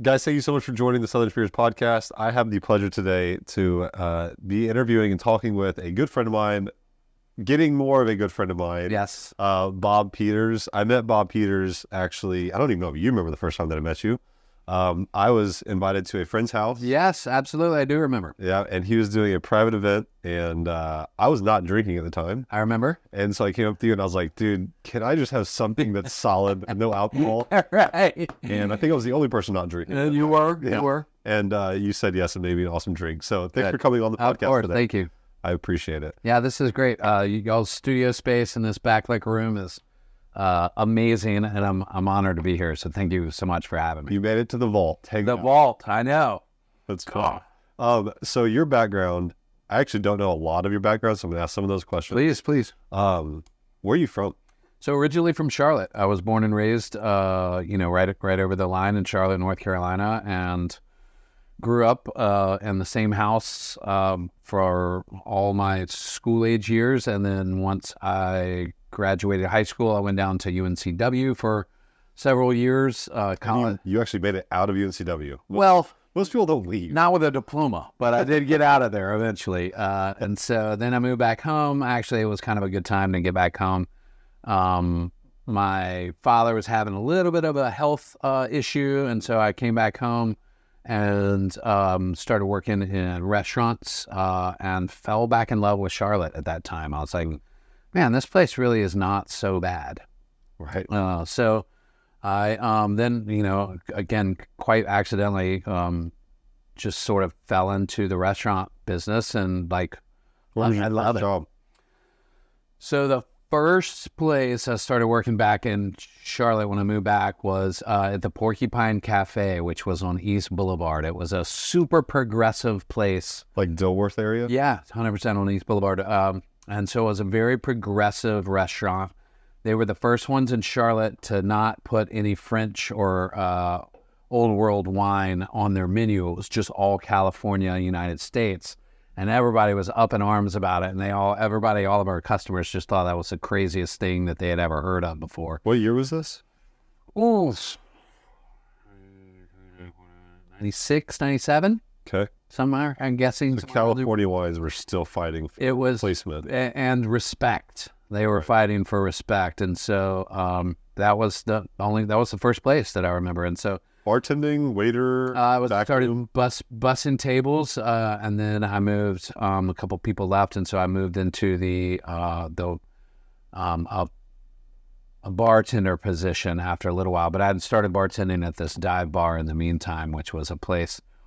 Guys, thank you so much for joining the Southern Spears podcast. I have the pleasure today to be interviewing and talking with a good friend of mine, getting more of a good friend of mine. Yes. Bob Peters. I met Bob Peters, actually. I don't even know if you remember the first time that I met you. I was invited to a friend's house. Yes, absolutely. I do remember. Yeah, and he was doing a private event, and I was not drinking at the time. I remember. And so I came up to you, and I was like, dude, can I just have something that's solid and no alcohol? Right. And I think I was the only person not drinking. And you were. Yeah. You were. And you said yes, and maybe an awesome drink. So thanks Good. for coming on the podcast Of course. today. Thank you. I appreciate it. Yeah, this is great. Y'all's studio space in this backlit room is amazing, and I'm honored to be here. So thank you so much for having me. You made it to the vault. The vault. I know. That's cool. So your background, I actually don't know a lot of your background, so I'm going to ask some of those questions. Please. Where are you from? So originally from Charlotte. I was born and raised, right over the line in Charlotte, North Carolina, and grew up in the same house for all my school age years. And then once I graduated high school, I went down to UNCW for several years. You actually made it out of UNCW. Well, most people don't leave. not with a diploma, but I did get out of there eventually. And so then I moved back home. Actually, it was kind of a good time to get back home. My father was having a little bit of a health issue, and so I came back home and started working in restaurants and fell back in love with Charlotte at that time. I was like, man, this place really is not so bad. Right. So I then, again, quite accidentally just sort of fell into the restaurant business and I love it. Job? So the first place I started working back in Charlotte when I moved back was at the Porcupine Cafe, which was on East Boulevard. It was a super progressive place. Like Dilworth area? Yeah, 100% on East Boulevard. And so it was a very progressive restaurant. They were the first ones in Charlotte to not put any French or old world wine on their menu. It was just all California, United States. And everybody was up in arms about it. And all of our customers just thought that was the craziest thing that they had ever heard of before. What year was this? Oh, 96, 97? Okay. Somewhere, I'm guessing. The California wines were still fighting for placement. And respect. They were fighting for respect. And so that was the first place that I remember. And so bartending, waiter, I started bussing tables, and then I moved. A couple people left, and so I moved into a bartender position after a little while. But I had started bartending at this dive bar in the meantime, which was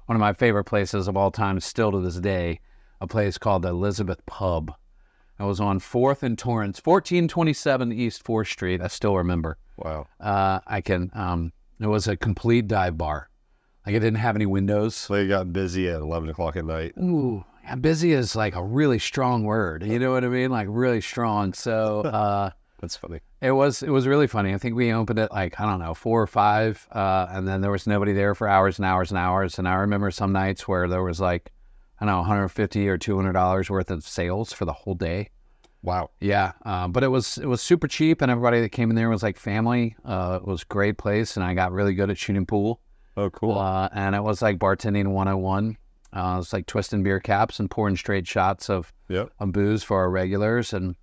one of my favorite places of all time, still to this day, a place called the Elizabeth Pub. I was on 4th and Torrance, 1427 East 4th Street. I still remember. Wow. It was a complete dive bar. Like, it didn't have any windows. So you got busy at 11 o'clock at night. Ooh, yeah, busy is like a really strong word. You know what I mean? Like, really strong. So that's funny. It was really funny. I think we opened it 4 or 5, and then there was nobody there for hours and hours and hours. And I remember some nights where there was $150 or $200 worth of sales for the whole day. Wow. Yeah, but it was super cheap, and everybody that came in there was like family. It was a great place, and I got really good at shooting pool. Oh, cool. And it was like bartending 101. It was like twisting beer caps and pouring straight shots of booze for our regulars, and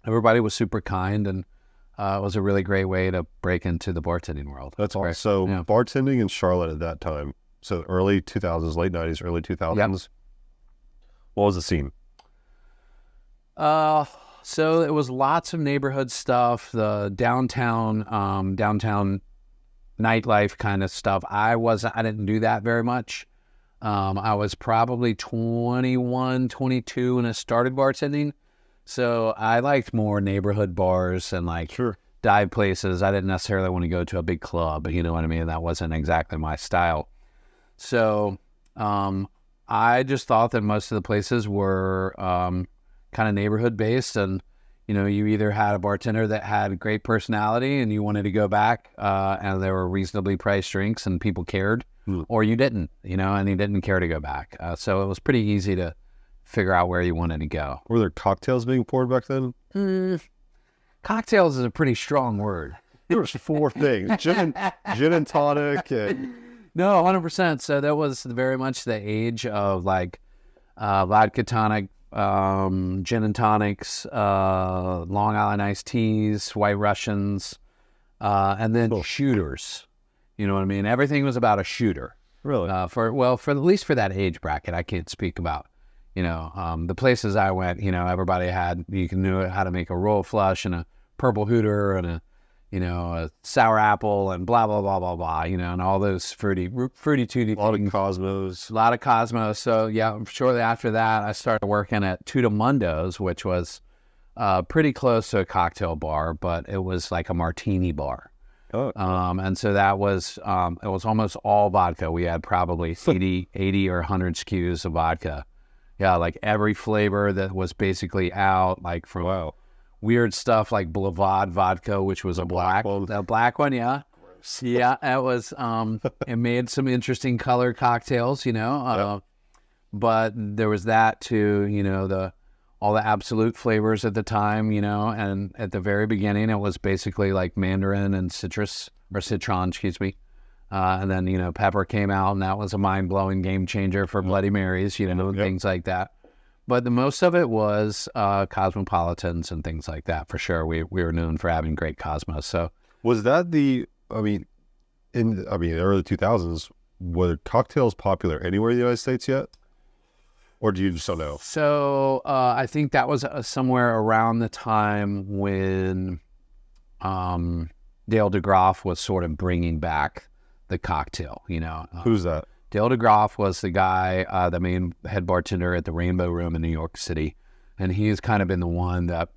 everybody was super kind, and it was a really great way to break into the bartending world. That's awesome. So bartending in Charlotte at that time, so early 2000s, late 90s, early 2000s, what was the scene? So it was lots of neighborhood stuff, the downtown nightlife kind of stuff. I didn't do that very much. I was probably 21, 22 when I started bartending. So I liked more neighborhood bars and dive places. I didn't necessarily want to go to a big club, you know what I mean? That wasn't exactly my style. So, I just thought that most of the places were, kind of neighborhood based, and you either had a bartender that had great personality and you wanted to go back, and there were reasonably priced drinks and people cared, or you didn't, and you didn't care to go back. So it was pretty easy to figure out where you wanted to go. Were there cocktails being poured back then? Cocktails is a pretty strong word. There was 4 things: gin and tonic. And... No, 100%. So that was very much the age of like vodka tonic, gin and tonics, Long Island iced teas, White Russians, and then shooters. You know what I mean? Everything was about a shooter. Really? For at least for that age bracket, I can't speak about. The places I went, everybody knew how to make a royal flush and a purple hooter and a sour apple and blah, blah, blah, blah, blah, and all those fruity tooty A lot things. of Cosmos. A lot of Cosmos. So yeah, shortly after that, I started working at Tutamundo's, which was pretty close to a cocktail bar, but it was like a martini bar. Oh. And so that was, it was almost all vodka. We had probably 80 or 100 SKUs of vodka. Yeah, like every flavor that was basically out, like from weird stuff like Blavad vodka, which was a black one, yeah. Yeah, it was, it made some interesting color cocktails, but there was that too, all the absolute flavors at the time, and at the very beginning, it was basically like mandarin and citron, excuse me. And then, pepper came out, and that was a mind-blowing game changer for Bloody Marys, things like that. But the most of it was cosmopolitans and things like that, for sure. We were known for having great Cosmos. So was that in the early 2000s, were cocktails popular anywhere in the United States yet? Or do you just don't know? So I think that was somewhere around the time when Dale DeGroff was sort of bringing back the cocktail, Who's that? Dale DeGroff was the guy, the main head bartender at the Rainbow Room in New York City. And he's kind of been the one that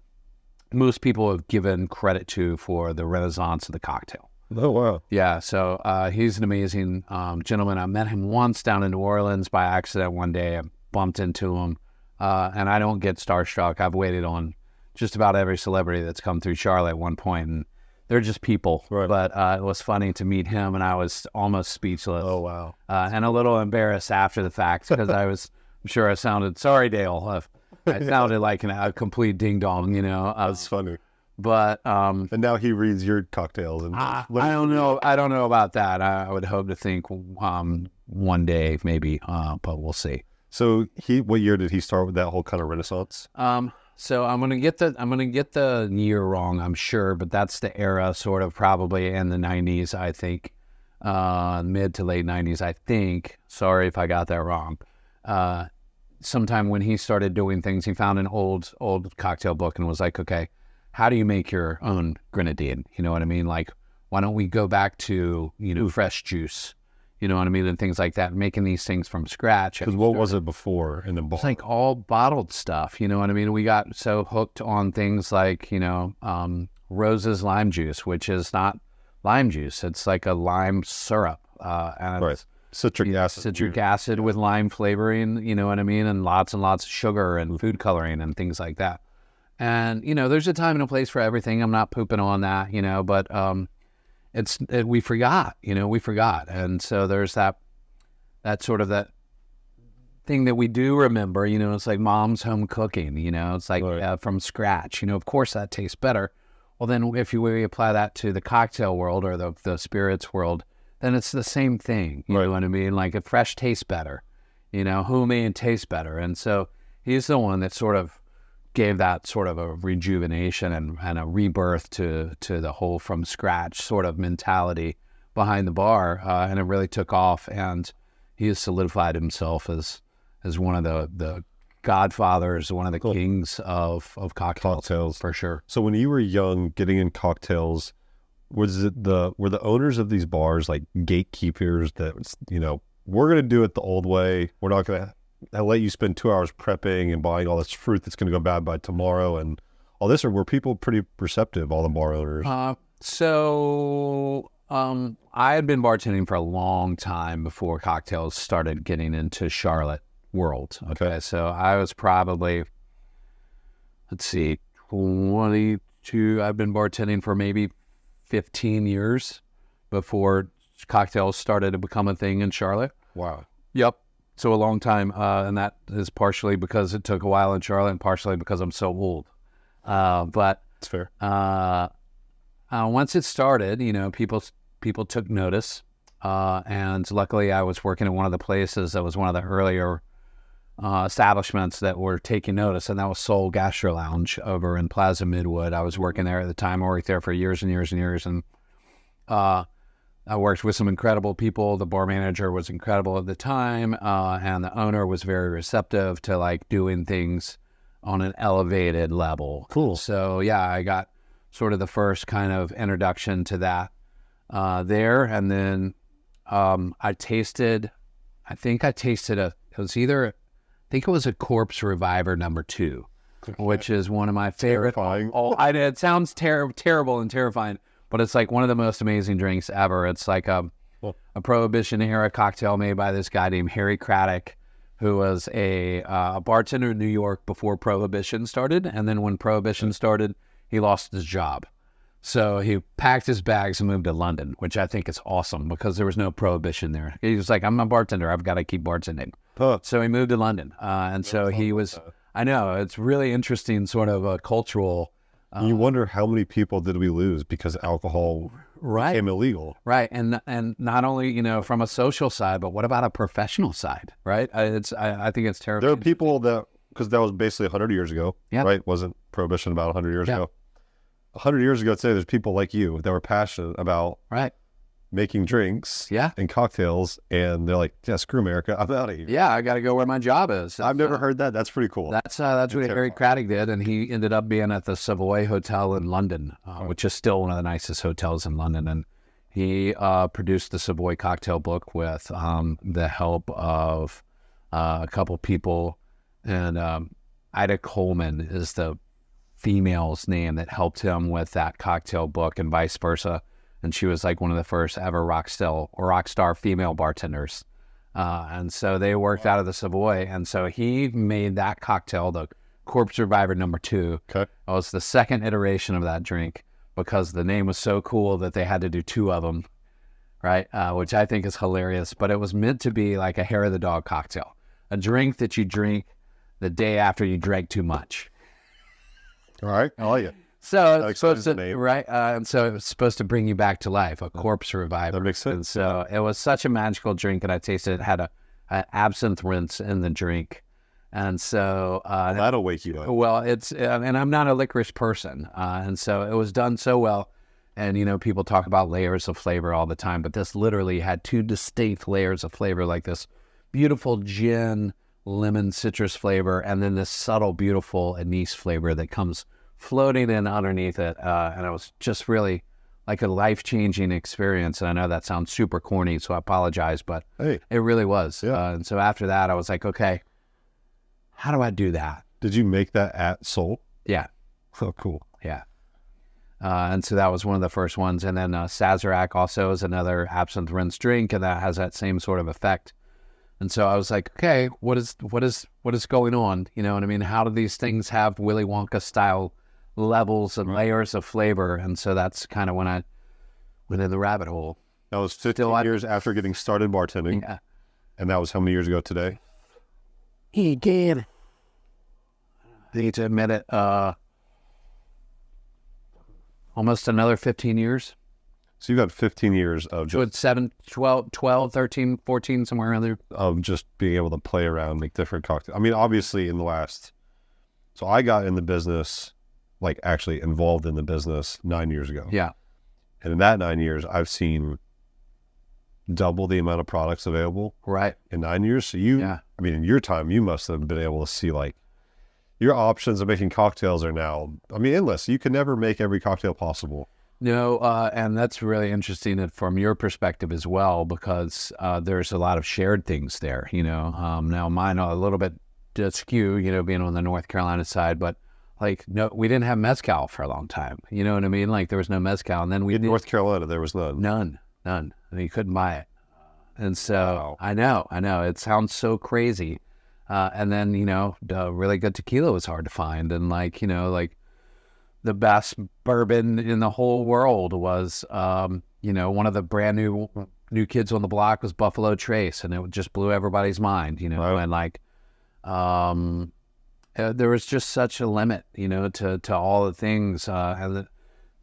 most people have given credit to for the renaissance of the cocktail. Oh, wow. Yeah, so he's an amazing gentleman. I met him once down in New Orleans by accident one day. I bumped into him, and I don't get starstruck. I've waited on just about every celebrity that's come through Charlotte at one point, and they're just people. Right. But it was funny to meet him, and I was almost speechless. Oh, wow. And a little embarrassed after the fact because I'm sure I sounded, sorry, Dale. I sounded like a complete ding-dong, That's funny. But and now he reads your cocktails. And I don't know. I don't know about that. I would hope to think one day maybe, but we'll see. So what year did he start with that whole kind of renaissance? So I'm gonna get the year wrong, I'm sure, but that's the era, sort of probably in the 90s, I think, mid to late 90s, I think. Sorry if I got that wrong. Sometime when he started doing things, he found an old cocktail book and was like, okay, how do you make your own grenadine? You know what I mean? Like, why don't we go back to fresh juice? You know what I mean? And things like that, making these things from scratch. Because what was it before in the bar? It's like all bottled stuff. You know what I mean? We got so hooked on things like, Rose's lime juice, which is not lime juice. It's like a lime syrup. And right. Citric acid. Citric acid with lime flavoring, you know what I mean? And lots of sugar and food coloring and things like that. And, there's a time and a place for everything. I'm not pooping on that, but we forgot. And so there's that sort of that thing that we do remember, it's like mom's home cooking, it's like right. From scratch, of course that tastes better. Well, then if we apply that to the cocktail world or the spirits world, then it's the same thing. You right. know what I mean? Like, a fresh tastes better, homemade tastes better. And so he's the one that sort of gave that sort of a rejuvenation and a rebirth to the whole from scratch sort of mentality behind the bar, and it really took off. And he has solidified himself as one of the godfathers, one of the kings of cocktails for sure. So when you were young, getting in cocktails, were the owners of these bars like gatekeepers that we're going to do it the old way? We're not going to let you spend 2 hours prepping and buying all this fruit that's going to go bad by tomorrow and all this, or were people pretty receptive, all the bar owners? I had been bartending for a long time before cocktails started getting into Charlotte world. Okay. So I was probably, 22. I've been bartending for maybe 15 years before cocktails started to become a thing in Charlotte. Wow. Yep. So a long time, and that is partially because it took a while in Charlotte and partially because I'm so old. But that's fair. Once it started, people took notice. And luckily I was working at one of the places that was one of the earlier establishments that were taking notice, and that was Soul Gastro Lounge over in Plaza Midwood. I was working there at the time. I worked there for years and years and years, and I worked with some incredible people. The bar manager was incredible at the time, and the owner was very receptive to like doing things on an elevated level. Cool. So yeah, I got sort of the first kind of introduction to that there, and then I tasted it was a Corpse Reviver #2, which is one of my favorite. Terrifying. It sounds terrible and terrifying, but it's like one of the most amazing drinks ever. It's like a Prohibition era cocktail made by this guy named Harry Craddock, who was a bartender in New York before Prohibition started. And then when Prohibition started, he lost his job. So he packed his bags and moved to London, which I think is awesome because there was no Prohibition there. He was like, I'm a bartender. I've got to keep bartending. Huh. So he moved to London. And so he was, I know, it's really interesting sort of a cultural. You wonder how many people did we lose because alcohol became illegal. Right. And not only, you know, from a social side, but what about a professional side, right? I think it's terrible. There are people that, because that was basically 100 years ago, right? Wasn't Prohibition about 100 years ago? 100 years ago today, there's people like you that were passionate about making drinks and cocktails, and they're like, yeah, screw America, I'm out of here. Yeah, I got to go where my job is. I've never heard that. That's pretty cool. That's what Harry Craddock did, and he ended up being at the Savoy Hotel in London, which is still one of the nicest hotels in London, and he produced the Savoy cocktail book with the help of a couple people, and Ida Coleman is the female's name that helped him with that cocktail book, and vice versa. And she was like one of the first ever rock star female bartenders. And so they worked out of the Savoy. And so he made that cocktail, the Corpse Reviver #2. Okay. It was the second iteration of that drink because the name was so cool that they had to do 2 of them, right? Which I think is hilarious. But it was meant to be like a hair of the dog cocktail, a drink that you drink the day after you drank too much. All right. I like it. So it's supposed to, right? And so it was supposed to bring you back to life, a Corpse Reviver. That makes sense. And so it was such a magical drink, and I tasted it had a absinthe rinse in the drink, and so that'll wake you up. Well, it's and I'm not a licorice person, and so it was done so well. And you know, people talk about layers of flavor all the time, but this literally had 2 distinct layers of flavor, like this beautiful gin, lemon, citrus flavor, and then this subtle, beautiful anise flavor that comes floating in underneath it, and it was just really like a life-changing experience. And I know that sounds super corny, so I apologize, but it really was. And so after that, I was like, okay, how do I do that? Did you make that at Soul? Yeah. Oh, cool. Yeah. And so that was one of the first ones. And then Sazerac also is another absinthe rinse drink, and that has that same sort of effect. And so I was like, okay, what is going on? You know what I mean? How do these things have Willy Wonka style levels and layers of flavor? And so that's kind of when I went in the rabbit hole. That was 15 years after getting started bartending. Yeah. And that was how many years ago today? He did. I need to admit it. Almost another 15 years. So you've had 15 years of just 12, 13, 14, somewhere around there. Of just being able to play around, make different cocktails. I mean, obviously so I got in the business, like actually involved in the business 9 years ago. Yeah. And in that 9 years, I've seen double the amount of products available. Right. In 9 years. So I mean, in your time, you must have been able to see like your options of making cocktails are now, I mean, endless. You can never make every cocktail possible. No, and that's really interesting from your perspective as well, because there's a lot of shared things there, you know. Now mine are a little bit askew, you know, being on the North Carolina side, but like, no, we didn't have mezcal for a long time. You know what I mean? Like there was no mezcal, and then in North Carolina, there was none. None. And you couldn't buy it. And so I know, it sounds so crazy. And then, you know, the really good tequila was hard to find, and like, you know, like the best bourbon in the whole world was, you know, one of the brand new kids on the block was Buffalo Trace, and it just blew everybody's mind, you know. Right. And like, there was just such a limit, you know, to all the things, and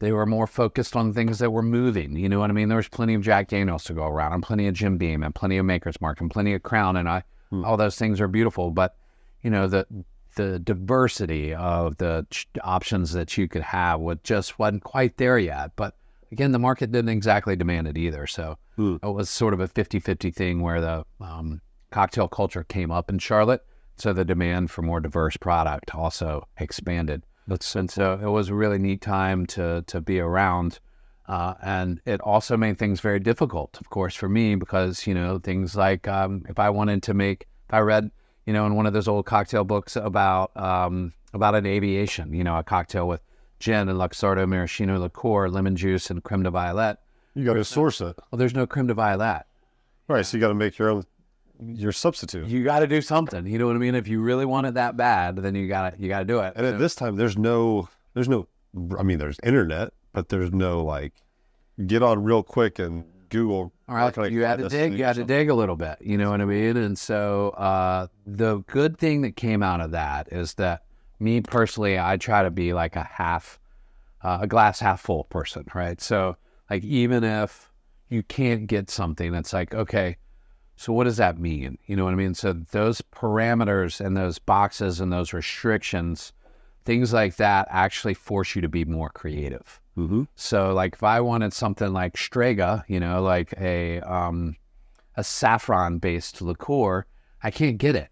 They were more focused on things that were moving. You know what I mean? There was plenty of Jack Daniels to go around, and plenty of Jim Beam, and plenty of Maker's Mark, and plenty of Crown, and all those things are beautiful. But you know, the diversity of the options that you could have wasn't quite there yet. But again, the market didn't exactly demand it either. So it was sort of a 50-50 thing where the cocktail culture came up in Charlotte. So the demand for more diverse product also expanded. And so it was a really neat time to be around. And it also made things very difficult, of course, for me, because, you know, things like if I read, you know, in one of those old cocktail books about an aviation, you know, a cocktail with gin and Luxardo maraschino liqueur, lemon juice, and creme de violet. You got to source it. Well, there's no creme de violet. Right, so you got to make your substitute. You got to do something. You know what I mean? If you really want it that bad, then you got to do it. And at this time, there's no. I mean, there's internet, but there's no like, get on real quick and Google. All right, you had to dig. You had to dig a little bit. You know what I mean? And so the good thing that came out of that is that me personally, I try to be like a glass half full person, right? So like, even if you can't get something, it's like, okay, so what does that mean? You know what I mean? So those parameters and those boxes and those restrictions, things like that actually force you to be more creative. Mm-hmm. So like, if I wanted something like Strega, you know, like a saffron based liqueur, I can't get it.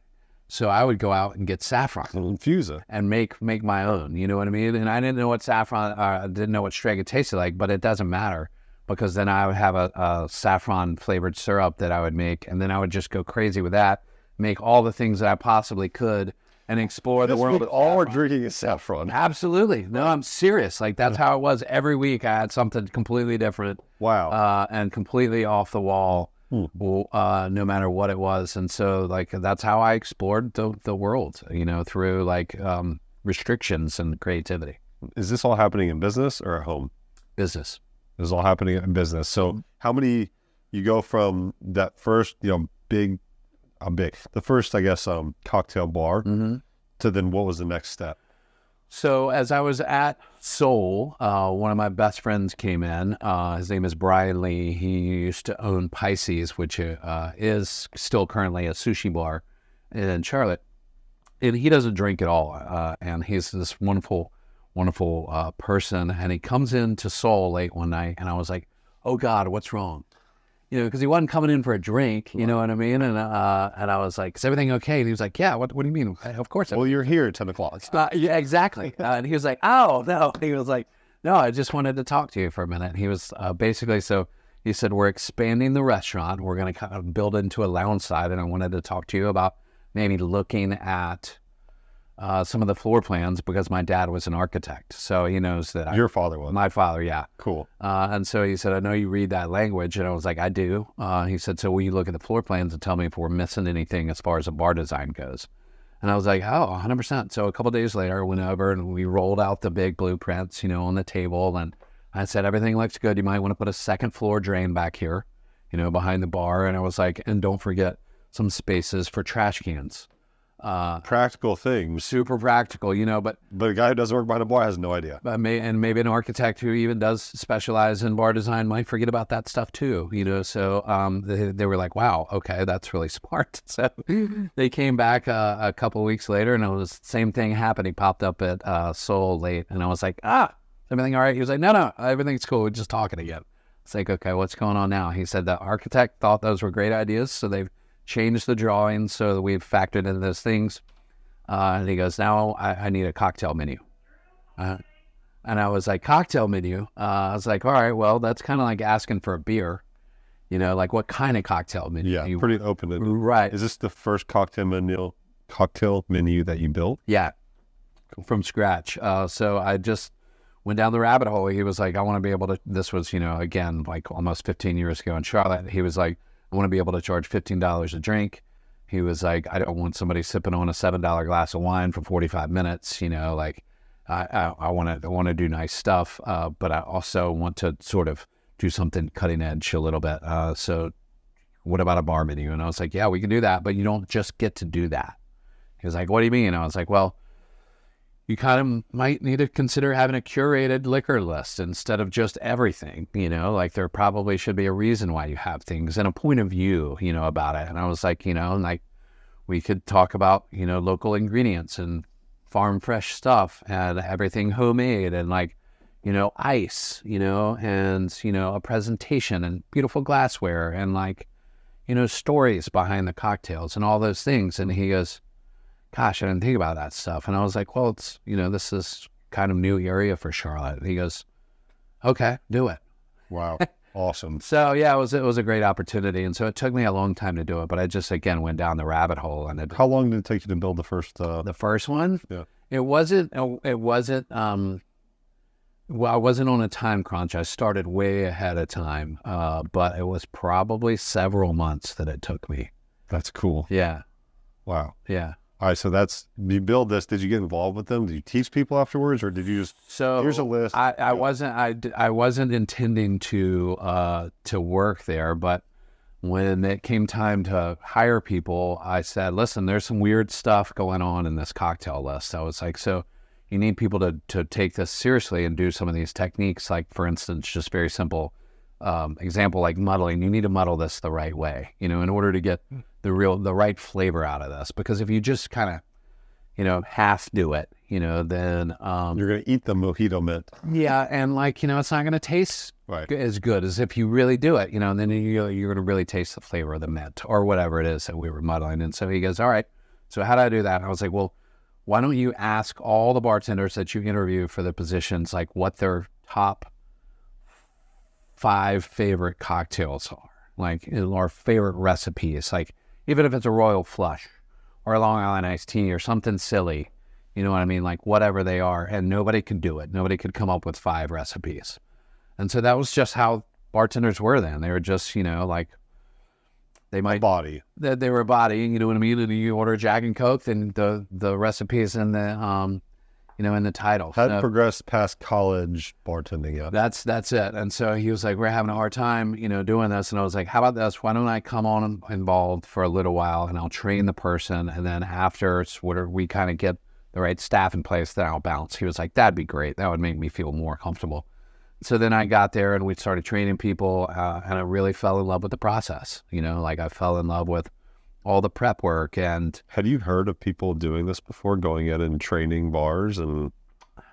So I would go out and get saffron and infuse it and make my own. You know what I mean? And I didn't know what didn't know what Strega tasted like, but it doesn't matter, because then I would have a saffron flavored syrup that I would make, and then I would just go crazy with that, make all the things that I possibly could, and explore the world. All we're drinking is saffron. Absolutely. No, I'm serious. Like, that's how it was. Every week I had something completely different. Wow. And completely off the wall, no matter what it was. And so, like, that's how I explored the world, you know, through like restrictions and creativity. Is this all happening in business or at home? Business. This is all happening in business. So how many, you go from that first, you know, the first, I guess, cocktail bar to then what was the next step? So as I was at Seoul, one of my best friends came in. His name is Brian Lee. He used to own Pisces, which is still currently a sushi bar in Charlotte. And he doesn't drink at all. And he's this wonderful person. And he comes into Seoul late one night, and I was like, oh God, what's wrong? You know, because he wasn't coming in for a drink, you know what I mean? And I was like, is everything okay? And he was like, yeah, what do you mean? Of course. Well, you're here at 10 o'clock. Yeah, exactly. And he was like, oh, no. He was like, no, I just wanted to talk to you for a minute. And he was basically, so he said, we're expanding the restaurant. We're going to kind of build into a lounge side. And I wanted to talk to you about maybe looking at some of the floor plans, because my dad was an architect. So he knows that. Your father was? My father, yeah. Cool. And so he said, I know you read that language. And I was like, I do. He said, so will you look at the floor plans and tell me if we're missing anything as far as a bar design goes? And I was like, oh, 100%. So a couple of days later, I went over and we rolled out the big blueprints, you know, on the table. And I said, everything looks good. You might want to put a second floor drain back here, you know, behind the bar. And I was like, and don't forget some spaces for trash cans. Practical things. Super practical, you know, but a guy who doesn't work behind a bar has no idea. And maybe an architect who even does specialize in bar design might forget about that stuff too, you know. So they were like, wow, okay, that's really smart. So they came back a couple of weeks later, and it was the same thing happened. He popped up at Seoul late, and I was like, everything all right? He was like, no, everything's cool. We're just talking again. It's like, okay, what's going on now? He said the architect thought those were great ideas, so they've changed the drawings so that we've factored in those things. And he goes, now I need a cocktail menu. And I was like, cocktail menu? I was like, all right, well, that's kind of like asking for a beer. You know, like, what kind of cocktail menu? Yeah, pretty open. Right. Is this the first cocktail menu that you built? Yeah, from scratch. So I just went down the rabbit hole. He was like, I want to be able to, this was, you know, again, like almost 15 years ago in Charlotte. He was like, I want to be able to charge $15 a drink. He was like, I don't want somebody sipping on a $7 glass of wine for 45 minutes. You know, like, I want to do nice stuff, but I also want to sort of do something cutting edge a little bit. So what about a bar menu? And I was like, yeah, we can do that, but you don't just get to do that. He was like, what do you mean? And I was like, well, you kind of might need to consider having a curated liquor list instead of just everything, like there probably should be a reason why you have things and a point of view, about it. And I was like, like we could talk about, local ingredients and farm fresh stuff and everything homemade and like, ice, and, a presentation and beautiful glassware and like, stories behind the cocktails and all those things. And he goes, gosh, I didn't think about that stuff. And I was like, well, it's, this is kind of new area for Charlotte. And he goes, okay, do it. Wow. Awesome. So yeah, it was a great opportunity. And so it took me a long time to do it, but I just, again, went down the rabbit hole. And how long did it take you to build the first one? Yeah. It wasn't, well, I wasn't on a time crunch. I started way ahead of time, but it was probably several months that it took me. That's cool. Yeah. Wow. Yeah. All right, so you build this. Did you get involved with them? Did you teach people afterwards, or did you just? So here's a list. I wasn't intending to work there, but when it came time to hire people, I said, listen, there's some weird stuff going on in this cocktail list. I was like, so you need people to take this seriously and do some of these techniques. Like, for instance, just very simple example, like muddling. You need to muddle this the right way, in order to get the right flavor out of this. Because if you just kind of, half do it, then you're going to eat the mojito mint. Yeah, and like, it's not going to taste as good as if you really do it, and then you're going to really taste the flavor of the mint or whatever it is that we were muddling. And so he goes, all right, so how do I do that? And I was like, well, why don't you ask all the bartenders that you interview for the positions, like what their top 5 favorite cocktails are, like, or favorite recipes, like even if it's a Royal Flush or a Long Island iced tea or something silly, you know what I mean? Like whatever they are, and nobody could do it. Nobody could come up with 5 recipes. And so that was just how bartenders were then. They were just, like they might they were a body, you know what I mean? And you order Jack and Coke, then the recipes in the in the title. Hadn't progressed past college bartending yet. That's it. And so he was like, we're having a hard time, doing this. And I was like, how about this? Why don't I come on involved for a little while and I'll train the person. And then after we kind of get the right staff in place, then I'll bounce. He was like, that'd be great. That would make me feel more comfortable. So then I got there and we started training people, and I really fell in love with the process. Like I fell in love with all the prep work. And had you heard of people doing this before, going in and training bars? And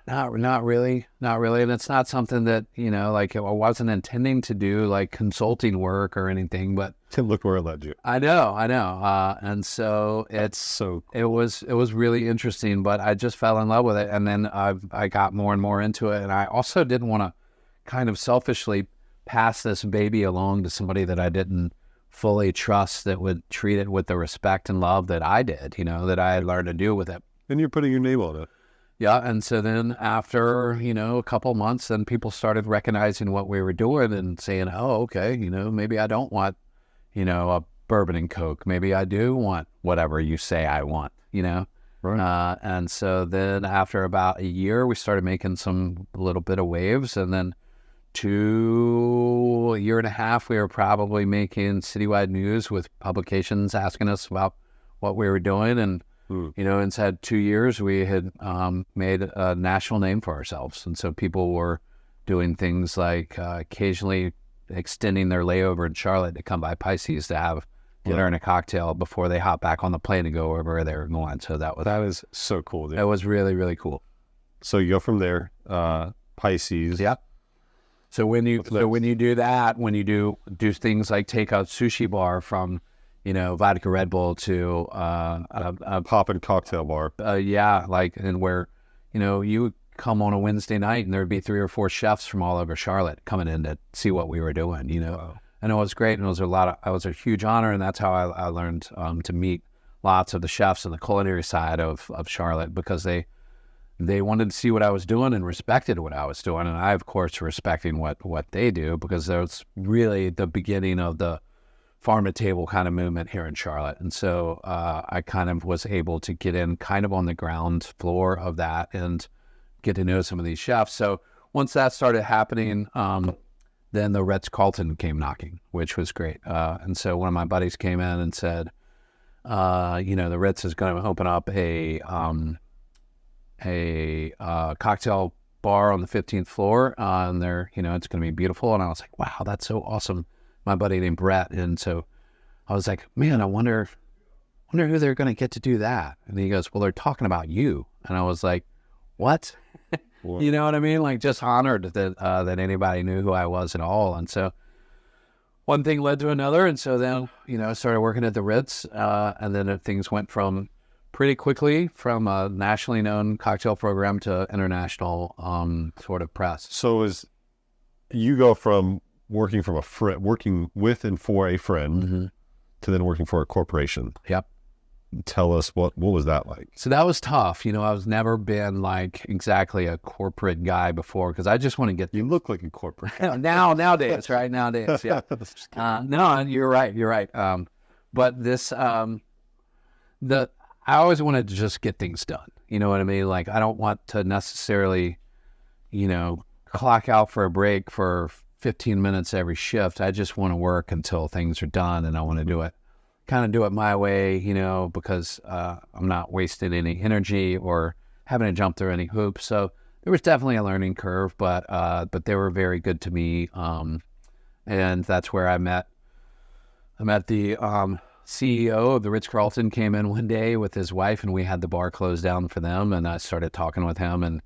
not really. And it's not something that, like I wasn't intending to do like consulting work or anything, but look where it led you. I know. And so it was really interesting, but I just fell in love with it. And then I got more and more into it. And I also didn't want to kind of selfishly pass this baby along to somebody that I didn't fully trust, that would treat it with the respect and love that I did, that I had learned to do with it. And you're putting your name on it. Yeah. And so then after, a couple months, then people started recognizing what we were doing and saying, oh, okay, maybe I don't want, a bourbon and Coke. Maybe I do want whatever you say I want, Right. And so then after about a year, we started making a little bit of waves. And then a year and a half, we were probably making citywide news with publications asking us about what we were doing. And, inside 2 years, we had made a national name for ourselves. And so people were doing things like occasionally extending their layover in Charlotte to come by Pisces to have dinner and a cocktail before they hop back on the plane to go wherever they were going. So that is so cool, dude. That was really, really cool. So you go from there, Pisces. Yeah. So when you do that, when you do things like take a sushi bar from, vodka Red Bull to a pop and cocktail bar. And where, you come on a Wednesday night and there'd be 3 or 4 chefs from all over Charlotte coming in to see what we were doing, Wow. And it was great, and it was a huge honor, and that's how I learned to meet lots of the chefs on the culinary side of Charlotte, because they wanted to see what I was doing and respected what I was doing. And I, of course, respecting what they do, because that was really the beginning of the farm to table kind of movement here in Charlotte. And so I kind of was able to get in kind of on the ground floor of that and get to know some of these chefs. So once that started happening, then the Ritz-Carlton came knocking, which was great. And so one of my buddies came in and said, the Ritz is going to open up a a cocktail bar on the 15th floor, and they're, it's going to be beautiful. And I was like, wow, that's so awesome. My buddy named Brett. And so I was like, man, I wonder who they're going to get to do that. And he goes, well, they're talking about you. And I was like, what? You know what I mean? Like, just honored that anybody knew who I was at all. And so one thing led to another. And so then, I started working at the Ritz. And then things went from pretty quickly from a nationally known cocktail program to international sort of press. So you go from working with and for a friend to then working for a corporation. Yep. Tell us what was that like? So that was tough. I was never been like exactly a corporate guy before, because I just want to get. You look like a corporate. Nowadays, right? Nowadays, yeah. No, you're right. But this, I always wanted to just get things done. You know what I mean? Like, I don't want to necessarily, clock out for a break for 15 minutes every shift. I just want to work until things are done, and I want to do it my way, because I'm not wasting any energy or having to jump through any hoops. So there was definitely a learning curve, but they were very good to me. And that's where I met the CEO of the Ritz-Carlton. Came in one day with his wife, and we had the bar closed down for them. And I started talking with him, and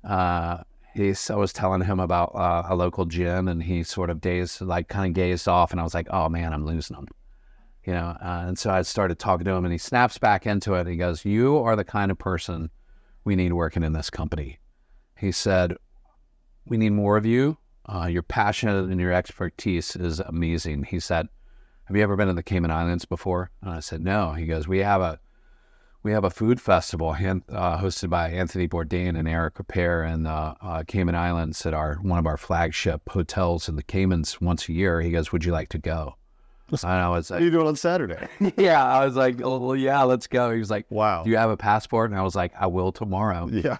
I was telling him about a local gin, and he sort of gazed off, and I was like, oh man, I'm losing him. And so I started talking to him, and he snaps back into it. And he goes, you are the kind of person we need working in this company. He said, we need more of you. Your passion and your expertise is amazing. He said, have you ever been to the Cayman Islands before? And I said, no. He goes, we have a food festival hosted by Anthony Bourdain and Eric Repair in the Cayman Islands at one of our flagship hotels in the Caymans once a year. He goes, would you like to go? And I was like, what are you doing on Saturday? Yeah, I was like, oh, well, yeah, let's go. He was like, wow. Do you have a passport? And I was like, I will tomorrow. Yeah.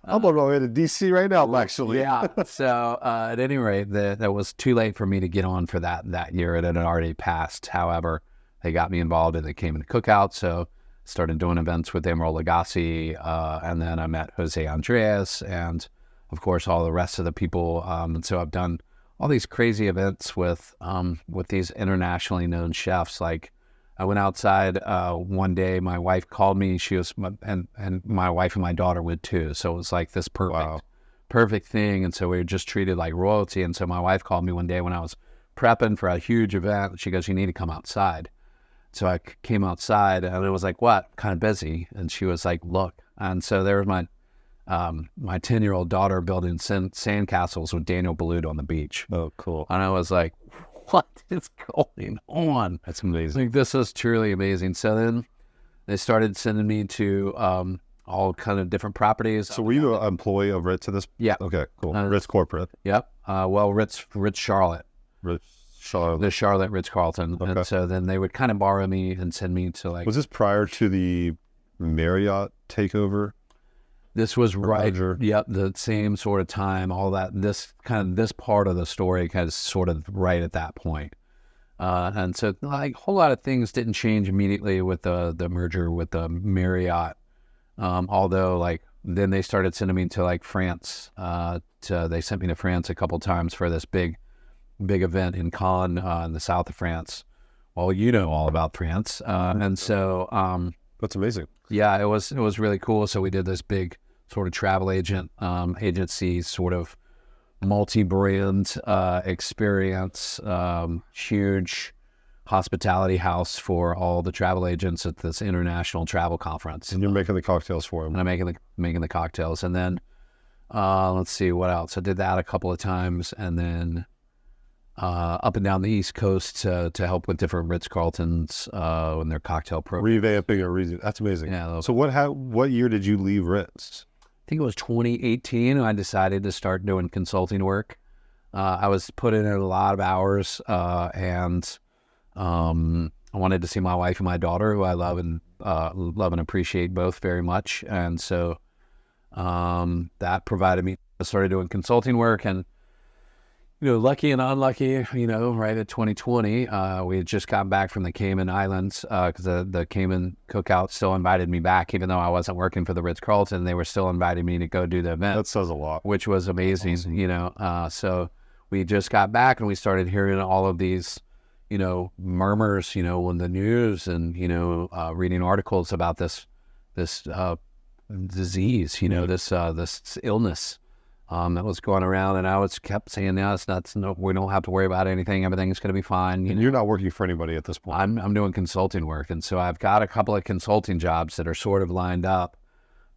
I'm on my way to D.C. right now, actually. Yeah. So at any rate, that was too late for me to get on for that year. It had already passed. However, they got me involved in the Cayman Cookout. So started doing events with Emeril Lagasse. And then I met Jose Andres and, of course, all the rest of the people. And so I've done all these crazy events with these internationally known chefs. Like, I went outside one day. My wife called me. She was, and my wife and my daughter would too. So it was like this perfect thing. And so we were just treated like royalty. And so my wife called me one day when I was prepping for a huge event. She goes, you need to come outside. So I came outside, and it was like, what? Kind of busy. And she was like, look. And so there was my 10-year-old daughter building sandcastles with Daniel Boulud on the beach. Oh, cool. And I was like, what is going on? That's amazing. Like, this is truly amazing. So then they started sending me to all kind of different properties. So were you an employee of Ritz at this? Yeah. Okay, cool. Ritz corporate. Yep. Ritz Charlotte. Ritz Charlotte. The Charlotte Ritz-Carlton. Okay. And so then they would kind of borrow me and send me to like... Was this prior to the Marriott takeover? This was right. Roger. Yep, the same sort of time. All that. This part of the story kind of sort of right at that point. And so, like, a whole lot of things didn't change immediately with the merger with the Marriott. Although, like, then they started sending me to like France. They sent me to France a couple times for this big event in Cannes in the south of France. Well, you know all about France, and so that's amazing. Yeah, it was really cool. So we did this big sort of travel agency, sort of multi-brand experience, huge hospitality house for all the travel agents at this international travel conference. And you're making the cocktails for them. And I'm making the cocktails. And then let's see what else. I did that a couple of times, and then up and down the East Coast to help with different Ritz-Carltons in their cocktail program. Revamping or that's amazing. Yeah. So what year did you leave Ritz? I think it was 2018 when I decided to start doing consulting work. I was putting in a lot of hours, and I wanted to see my wife and my daughter, who I love and appreciate both very much. And so that provided me. I started doing consulting work, and lucky and unlucky, right at 2020, we had just gotten back from the Cayman Islands because the Cayman Cookout still invited me back, even though I wasn't working for the Ritz-Carlton. They were still inviting me to go do the event. That says a lot. Which was amazing, Awesome. So we just got back and we started hearing all of these, murmurs, in the news and, reading articles about this disease, this illness. That was going around, and I kept saying, no, we don't have to worry about anything. Everything's going to be fine. And you're not working for anybody at this point. I'm doing consulting work, and so I've got a couple of consulting jobs that are sort of lined up.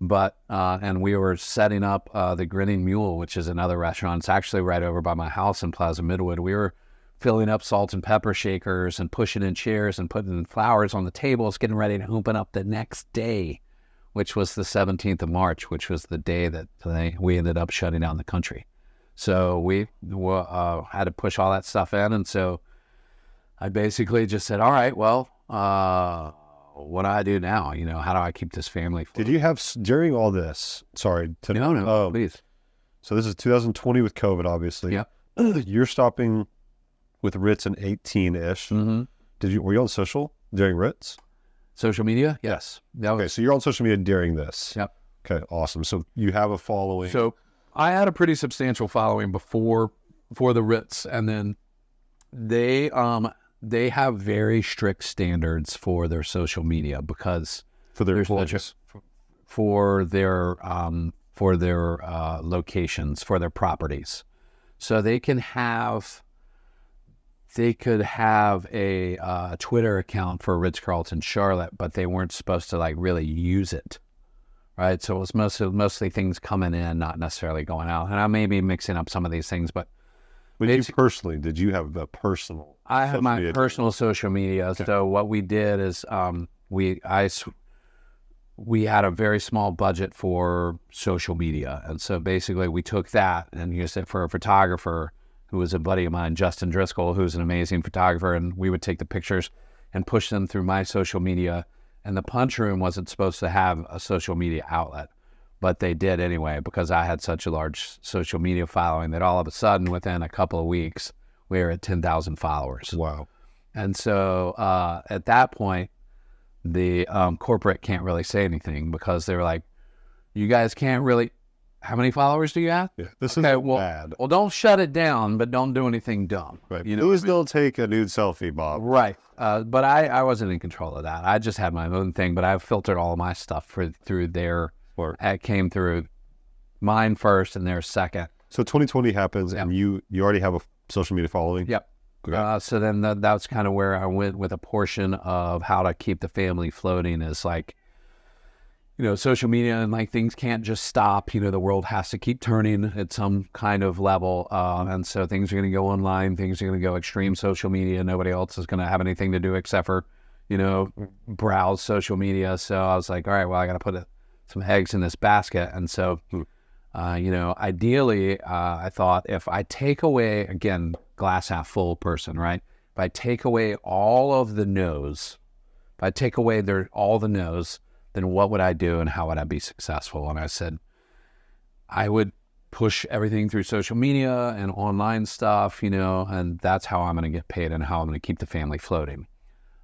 But and we were setting up the Grinning Mule, which is another restaurant. It's actually right over by my house in Plaza Midwood. We were filling up salt and pepper shakers and pushing in chairs and putting flowers on the tables, getting ready to open up the next day, which was the 17th of March, which was the day that we ended up shutting down the country. So we had to push all that stuff in. And so I basically just said, all right, well, what do I do now? How do I keep this family floating? Did you have, during all this, sorry. No, please. So this is 2020 with COVID, obviously. Yep. You're stopping with Ritz in 18-ish. Mm-hmm. Were you on social during Ritz? Social media? Yes. Okay, so you're on social media during this. Yep. Okay, awesome. So you have a following. So I had a pretty substantial following for the Ritz, and then they have very strict standards for their social media because for their employees, for their locations, for their properties. So they could have a Twitter account for Ritz-Carlton Charlotte, but they weren't supposed to really use it, right? So it was mostly things coming in, not necessarily going out. And I may be mixing up some of these things, but you personally, did you have a personal? I have my personal social media. Okay. So what we did is we had a very small budget for social media, and so basically we took that and used it for a photographer who was a buddy of mine, Justin Driscoll, who's an amazing photographer, and we would take the pictures and push them through my social media. And the Punch Room wasn't supposed to have a social media outlet, but they did anyway because I had such a large social media following that all of a sudden, within a couple of weeks, we were at 10,000 followers. Wow. And so at that point, the corporate can't really say anything because they were like, you guys can't really... How many followers do you have? Yeah, this is bad. Well, don't shut it down, but don't do anything dumb. Right. Please don't take a nude selfie, Bob. Right. But I wasn't in control of that. I just had my own thing, but I filtered all of my stuff through their... It came through mine first and theirs second. So 2020 happens, and you already have a social media following? Yep. So then that's kind of where I went with a portion of how to keep the family floating is social media and things can't just stop. The world has to keep turning at some kind of level. And so things are going to go online. Things are going to go extreme social media. Nobody else is going to have anything to do except for, browse social media. So I was like, all right, well, I got to put some eggs in this basket. And so, ideally, I thought if I take away, again, glass half full person, right? If I take away all of the no's, all the no's, then what would I do and how would I be successful? And I said, I would push everything through social media and online stuff, and that's how I'm going to get paid and how I'm going to keep the family floating.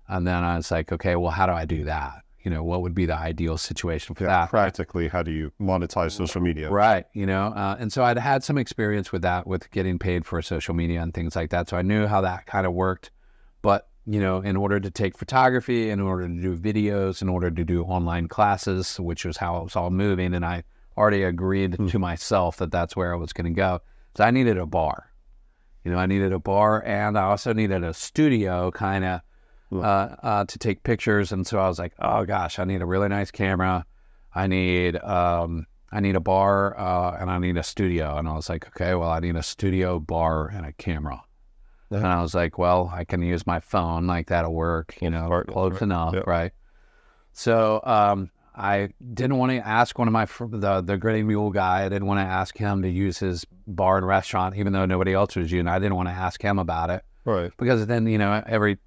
And then I was like, okay, well, how do I do that? What would be the ideal situation for that? Practically, how do you monetize social media? Right. And so I'd had some experience with that, with getting paid for social media and things like that. So I knew how that kind of worked. But in order to take photography, in order to do videos, in order to do online classes, which was how it was all moving, and I already agreed to myself that that's where I was going to go. So I needed a bar. I needed a bar, and I also needed a studio kind of to take pictures. And so I was like, oh gosh, I need a really nice camera. I need a bar, and I need a studio. And I was like, okay, well, I need a studio, bar, and a camera. And I was like, well, I can use my phone, that'll work, close enough, right? So I didn't want to ask one of the Grinning Mule guy. I didn't want to ask him to use his bar and restaurant, even though nobody else was using it. I didn't want to ask him about it, right? Because then every,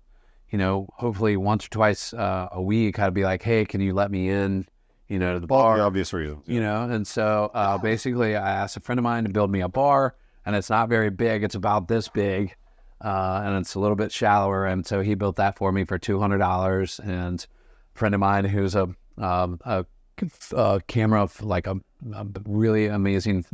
hopefully once or twice a week, I'd be like, hey, can you let me in, to the bar? For obvious reasons, And so basically, I asked a friend of mine to build me a bar. and it's not very big. It's about this big, and it's a little bit shallower. And so he built that for me for $200. And a friend of mine who's a camera, like a really amazing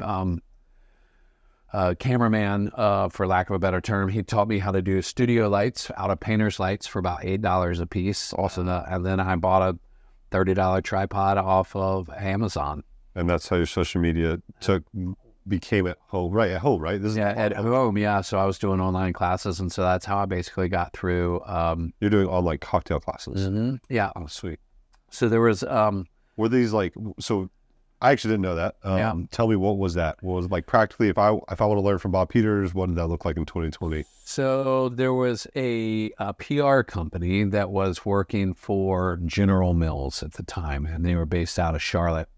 cameraman, for lack of a better term, he taught me how to do studio lights out of painter's lights for about $8 a piece. Also, and then I bought a $30 tripod off of Amazon. And that's how your social media became at home, right? At home, right? At home, yeah. So I was doing online classes, and so that's how I basically got through. You're doing online cocktail classes. Mm-hmm. Yeah. Oh, sweet. So there was. Were these like so? I actually didn't know that. Tell me, what was that? What was like practically? If I want to learn from Bob Peters, what did that look like in 2020? So there was a PR company that was working for General Mills at the time, and they were based out of Charlotte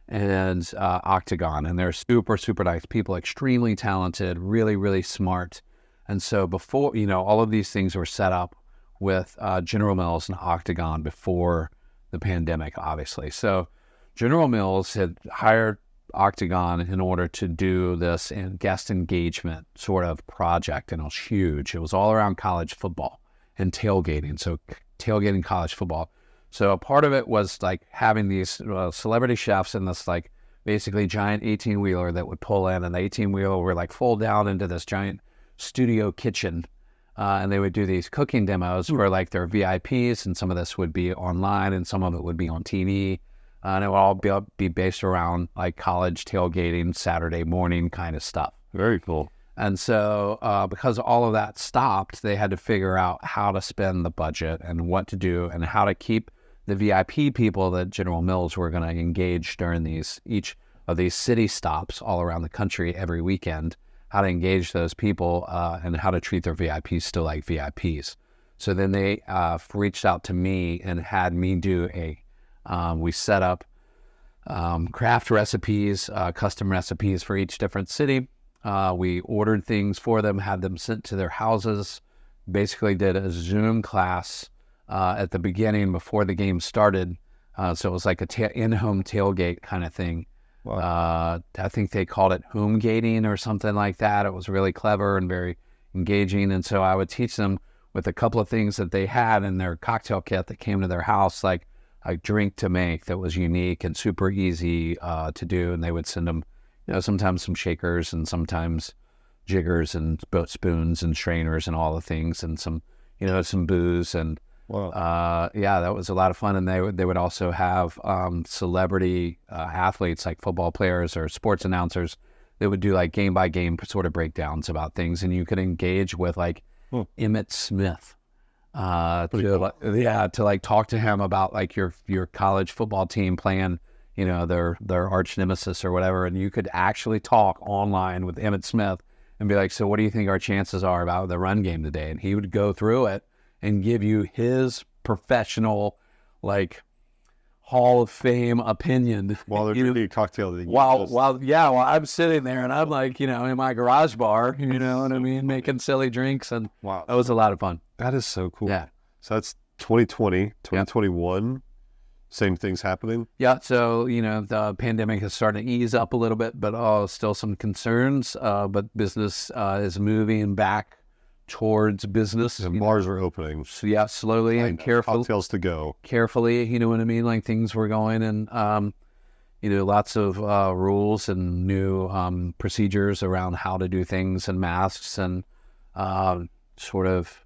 and Octagon, and they're super, super nice people, extremely talented, really, really smart. And so before, all of these things were set up with General Mills and Octagon before the pandemic, obviously. So General Mills had hired Octagon in order to do this guest engagement sort of project, and it was huge. It was all around college football and tailgating, so tailgating college football. So a part of it was like having these celebrity chefs in this like basically giant 18-wheeler that would pull in, and the 18-wheeler would like fold down into this giant studio kitchen, and they would do these cooking demos for like their VIPs, and some of this would be online and some of it would be on TV. And it would all be based around like college tailgating, Saturday morning kind of stuff. Very cool. And so because all of that stopped, they had to figure out how to spend the budget and what to do and how to keep the VIP people that General Mills were going to engage during each of these city stops all around the country every weekend, how to engage those people and how to treat their VIPs still like VIPs. So then they reached out to me and had me do we set up craft recipes, custom recipes for each different city. We ordered things for them, had them sent to their houses, basically did a Zoom class at the beginning before the game started. So it was like a in-home tailgate kind of thing. Wow. I think they called it home gating or something like that. It was really clever and very engaging. And so I would teach them with a couple of things that they had in their cocktail kit that came to their house, like a drink to make that was unique and super easy to do. And they would send them, sometimes some shakers and sometimes jiggers and spoons and strainers and all the things and some, some booze. And wow. That was a lot of fun. And they would also have celebrity athletes like football players or sports announcers. They would do like game by game sort of breakdowns about things. And you could engage with like Emmitt Smith. To like talk to him about like your college football team playing, their arch nemesis or whatever, and you could actually talk online with Emmitt Smith and be like, so what do you think our chances are about the run game today? And he would go through it and give you his professional, like Hall of Fame opinion. While they're drinking a cocktail. While I'm sitting there and I'm like, in my garage bar, what I mean, making silly drinks, and wow, that was a lot of fun. That is so cool. Yeah. So that's 2020, 2021, same things happening. Yeah. So, the pandemic is starting to ease up a little bit, but still some concerns. But business is moving back towards business. And bars are opening. So, yeah, slowly and carefully. Cocktails to go. Carefully, you know what I mean? Like things were going, and, lots of rules and new procedures around how to do things, and masks and sort of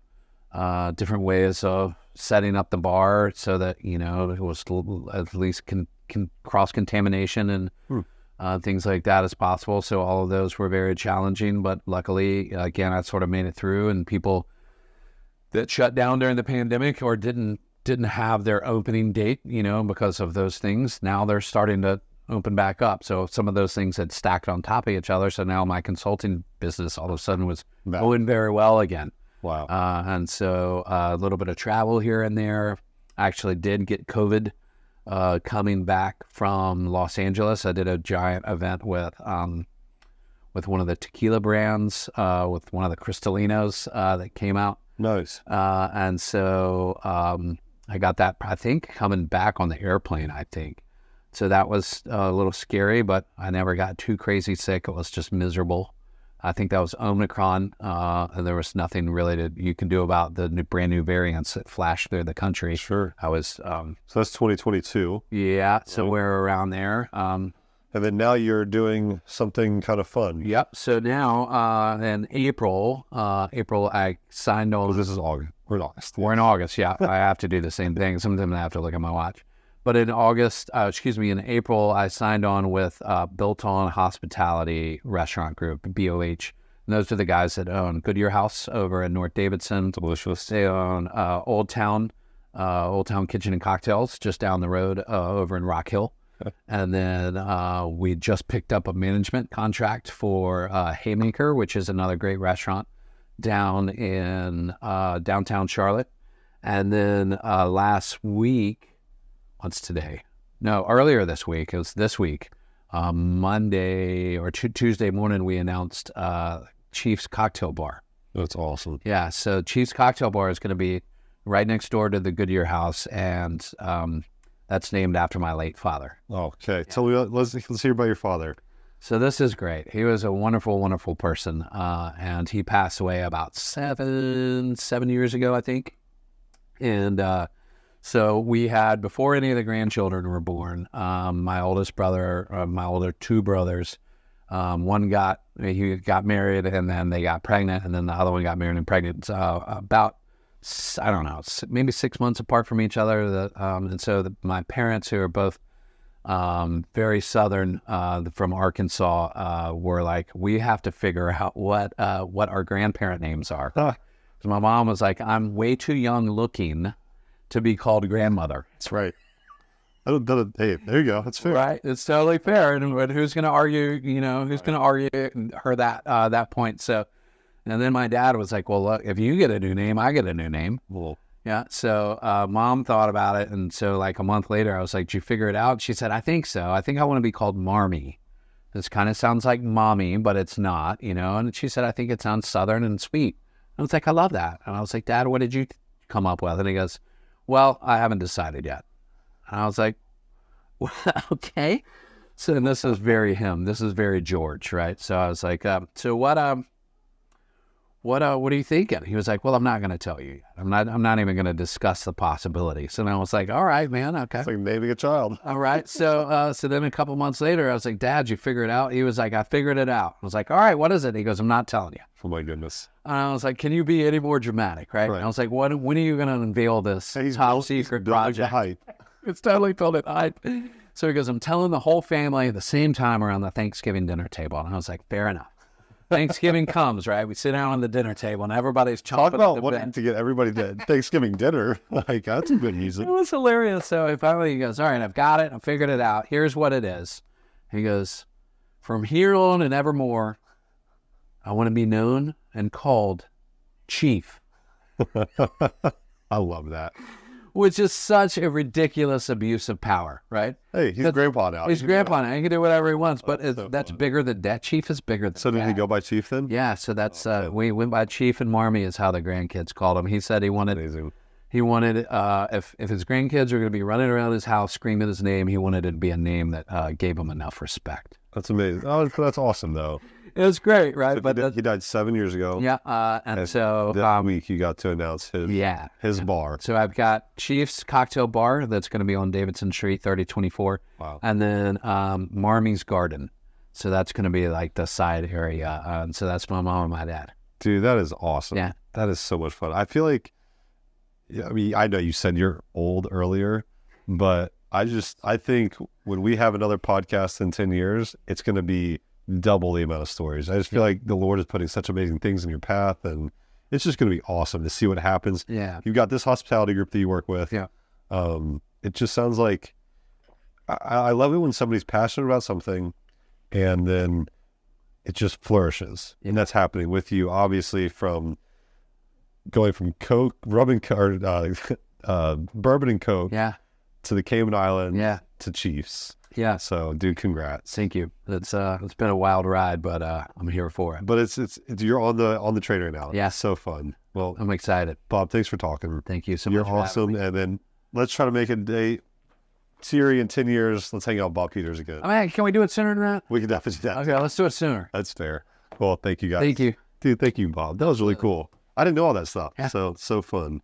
different ways of setting up the bar so that, it was at least can cross-contamination and things like that as possible. So all of those were very challenging, but luckily, again, I sort of made it through, and people that shut down during the pandemic or didn't have their opening date, because of those things, now they're starting to open back up. So some of those things had stacked on top of each other. So now my consulting business all of a sudden was going very well again. Wow. And so a little bit of travel here and there. I actually did get COVID coming back from Los Angeles. I did a giant event with one of the tequila brands, with one of the Cristalinos that came out. Nice. And so I got that, I think, coming back on the airplane, I think. So that was a little scary, but I never got too crazy sick. It was just miserable. I think that was Omicron, and there was nothing really you can do about the brand new variants that flashed through the country. Sure. I was, So that's 2022. yeah, somewhere around there. And then now you're doing something kind of fun. Yep. So now in April, I signed on. This is August. We're in August. We're in August. Yeah, I have to do the same thing. Sometimes I have to look at my watch. But in in April, I signed on with Built On Hospitality Restaurant Group, BOH. And those are the guys that own Goodyear House over in North Davidson. Delicious. They own Old Town Kitchen and Cocktails just down the road over in Rock Hill. And then we just picked up a management contract for Haymaker, which is another great restaurant down in downtown Charlotte. And then last week, what's today? No, earlier this week, it was this week, Monday or Tuesday morning, we announced Chief's Cocktail Bar. That's awesome. Yeah, so Chief's Cocktail Bar is going to be right next door to the Goodyear House, and that's named after my late father. Okay. Yeah. Tell me, let's hear about your father. So this is great. He was a wonderful, wonderful person, and he passed away about seven years ago, I think. And so we had, before any of the grandchildren were born, my oldest brother, my older two brothers, one got married and then they got pregnant, and then the other one got married and pregnant. About, I don't know, maybe 6 months apart from each other. And so my parents, who are both very Southern, from Arkansas, were like, we have to figure out what our grandparent names are. So my mom was like, I'm way too young looking to be called grandmother. That's right. Hey, there you go. That's fair. Right. It's totally fair. And who's going to argue, who's going to argue her that point? So, and then my dad was like, well, look, if you get a new name, I get a new name. Well, yeah. So mom thought about it. And so like a month later, I was like, did you figure it out? She said, I think so. I think I want to be called Marmy. This kind of sounds like mommy, but it's not, And she said, I think it sounds Southern and sweet. I was like, I love that. And I was like, Dad, what did you come up with? And he goes, well, I haven't decided yet. And I was like, well, okay. So and this is very him. This is very George, right? So I was like, so what are you thinking? He was like, well, I'm not going to tell you yet. I'm not even going to discuss the possibilities. And I was like, all right, man. Okay. It's like naming a child. All right. So then a couple months later, I was like, Dad, you figure it out? He was like, I figured it out. I was like, all right, what is it? He goes, I'm not telling you. Oh my goodness. And I was like, can you be any more dramatic, right? And I was like, when are you going to unveil this top secret project? Hype. It's totally built it hype. So he goes, I'm telling the whole family at the same time around the Thanksgiving dinner table. And I was like, fair enough. Thanksgiving comes, right? We sit down on the dinner table and everybody's chomping. Talk about wanting to get everybody to Thanksgiving dinner. Like, that's a good reason. It was hilarious. So finally he goes, all right, I've got it. I figured it out. Here's what it is. He goes, from here on and evermore, I want to be known and called Chief. I love that. Which is such a ridiculous abuse of power, right? Hey, he's grandpa now. He's grandpa now. He can do whatever he wants, but that's bigger than that. Chief is bigger than So did he go by Chief then? Yeah, so that's we went by Chief and Marmy is how the grandkids called him. He said he wanted Amazing. If his grandkids are going to be running around his house screaming his name, he wanted it to be a name that gave him enough respect. That's amazing. Oh, that's awesome though. It was great, right? So but he died 7 years ago. Yeah, and so that week you got to announce his bar. So I've got Chief's Cocktail Bar that's going to be on Davidson Street, 3024. Wow. And then Marmy's Garden. So that's going to be like the side area. And so that's my mom and my dad. Dude, that is awesome. Yeah. That is so much fun. I feel like, I know you said you're old earlier, but I think when we have another podcast in 10 years, it's going to be double the amount of stories. I just feel like the Lord is putting such amazing things in your path, and it's just going to be awesome to see what happens. Yeah. You've got this hospitality group that you work with. Yeah. It just sounds like, I love it when somebody's passionate about something and then it just flourishes. Yeah. And that's happening with you, obviously, from going from Coke, bourbon and Coke, to the Cayman Islands, to Chiefs. Yeah. So, dude, congrats. Thank you. It's been a wild ride, but I'm here for it. But it's you're on the train right now. Yeah. It's so fun. Well, I'm excited. Bob, thanks for talking. Thank you so much. You're awesome. And then let's try to make a date. Siri, in 10 years, let's hang out with Bob Peters again. I mean, can we do it sooner than that? We can definitely do that. Okay, let's do it sooner. That's fair. Well, thank you guys. Thank you. Dude, thank you, Bob. That was really cool. I didn't know all that stuff. Yeah. So fun.